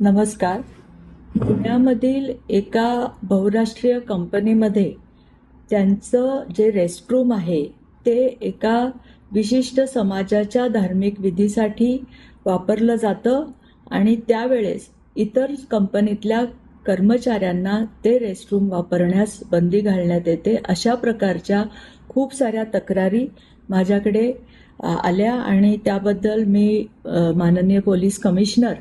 नमस्कार. पुण्यामधील एका बहुराष्ट्रीय कंपनीमध्ये त्यांचं जे रेस्टरूम आहे ते एका विशिष्ट समाजाच्या धार्मिक विधीसाठी वापरलं जातं आणि त्यावेळेस इतर कंपनीतल्या कर्मचाऱ्यांना ते रेस्टरूम वापरण्यास बंदी घालण्यात येते. अशा प्रकारच्या खूप साऱ्या तक्रारी माझ्याकडे आल्या आणि त्याबद्दल मी माननीय पोलीस कमिशनर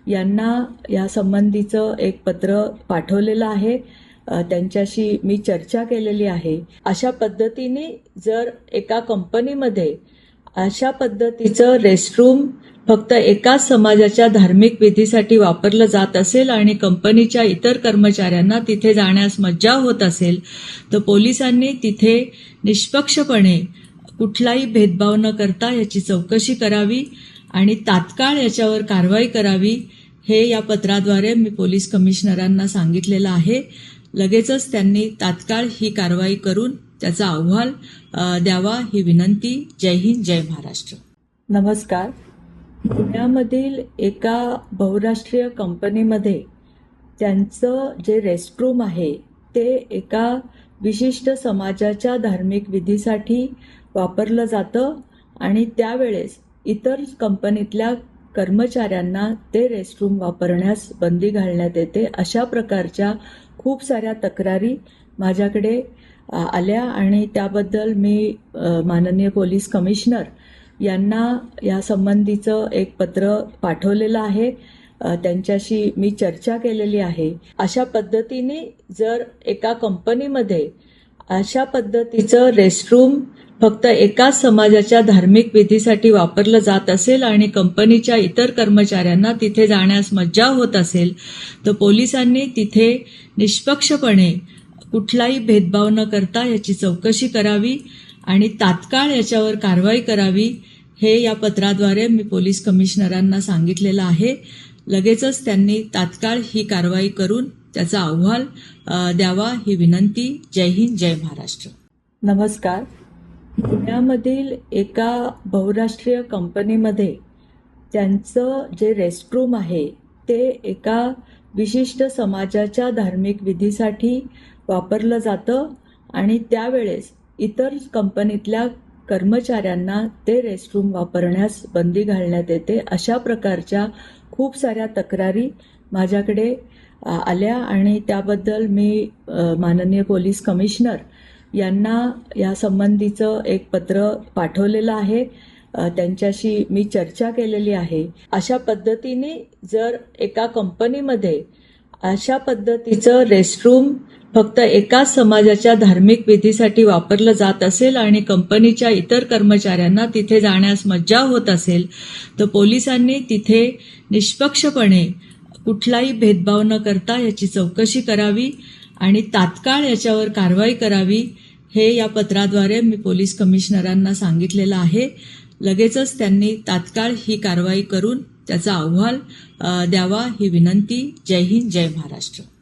यांना या संबंधीचं एक पत्र पाठवलेलं आहे. त्यांच्याशी मी चर्चा केलेली आहे. अशा पद्धतीने जर एका कंपनीमध्ये अशा पद्धतीचं रेस्टरूम फक्त एकाच समाजाच्या धार्मिक विधीसाठी वापरलं जात असेल आणि कंपनीच्या इतर कर्मचाऱ्यांना तिथे जाण्यास मज्जाव होत असेल तर पोलिसांनी तिथे निष्पक्षपणे कुठलाही भेदभाव न करता याची चौकशी करावी आणि तात्काळ याच्यावर कारवाई करावी हे या पत्राद्वारे मी पोलीस कमिशनरांना सांगितलेलं आहे. लगेचच त्यांनी तात्काळ ही कारवाई करून त्याचा अहवाल द्यावा ही विनंती. जय हिंद, जय महाराष्ट्र. नमस्कार. पुण्यामधील एका बहुराष्ट्रीय कंपनीमध्ये त्यांचं जे रेस्टरूम आहे ते एका विशिष्ट समाजाच्या धार्मिक विधीसाठी वापरलं जातं आणि त्यावेळेस इतर कंपनीतल्या कर्मचाऱ्यांना ते रेस्टरूम वापरण्यास बंदी घालण्यात येते. अशा प्रकारच्या खूप साऱ्या तक्रारी माझ्याकडे आल्या आणि त्याबद्दल मी माननीय पोलीस कमिशनर यांना या संबंधीचं एक पत्र पाठवलेलं आहे. त्यांच्याशी मी चर्चा केलेली आहे. अशा पद्धतीने जर एका कंपनीमध्ये अशा पद्धतीचं रेस्टरूम फक्त एकाच समाजाच्या धार्मिक विधीसाठी वापरलं जात असेल आणि कंपनीच्या इतर कर्मचाऱ्यांना तिथे जाण्यास मज्जाव होत असेल तर पोलिसांनी तिथे निष्पक्षपणे कुठलाही भेदभाव न करता याची चौकशी करावी आणि तात्काळ याच्यावर कारवाई करावी हे या पत्राद्वारे मी पोलीस कमिशनरांना सांगितलेलं आहे. लगेचच त्यांनी तात्काळ ही कारवाई करून त्याचा अहवाल द्यावा ही विनंती. जय हिंद, जय महाराष्ट्र. नमस्कार. पुण्यामधील एका बहुराष्ट्रीय कंपनीमध्ये त्यांचं जे रेस्टरूम आहे ते एका विशिष्ट समाजाच्या धार्मिक विधीसाठी वापरलं जातं आणि त्यावेळेस इतर कंपनीतल्या कर्मचाऱ्यांना ते रेस्टरूम वापरण्यास बंदी घालण्यात येते. अशा प्रकारच्या खूप साऱ्या तक्रारी माझ्याकडे आल्या आणि त्याबद्दल मी माननीय पोलीस कमिशनर यांना या संबंधीचं एक पत्र पाठवलेलं आहे. त्यांच्याशी मी चर्चा केलेली आहे. अशा पद्धतीने जर एका कंपनीमध्ये अशा पद्धतीचं रेस्टरूम फक्त एकाच समाजाच्या धार्मिक विधीसाठी वापरलं जात असेल आणि कंपनीच्या इतर कर्मचाऱ्यांना तिथे जाण्यास मज्जाव होत असेल तर पोलिसांनी तिथे निष्पक्षपणे कुठलाही भेदभाव न करता याची चौकशी करावी आणि तात्काळ याच्यावर कारवाई करावी हे या पत्राद्वारे मी पोलीस कमिशनरांना सांगितलेलं आहे. लगेचच त्यांनी तात्काळ ही कारवाई करून त्याचा अहवाल द्यावा ही विनंती. जय हिंद, जय महाराष्ट्र.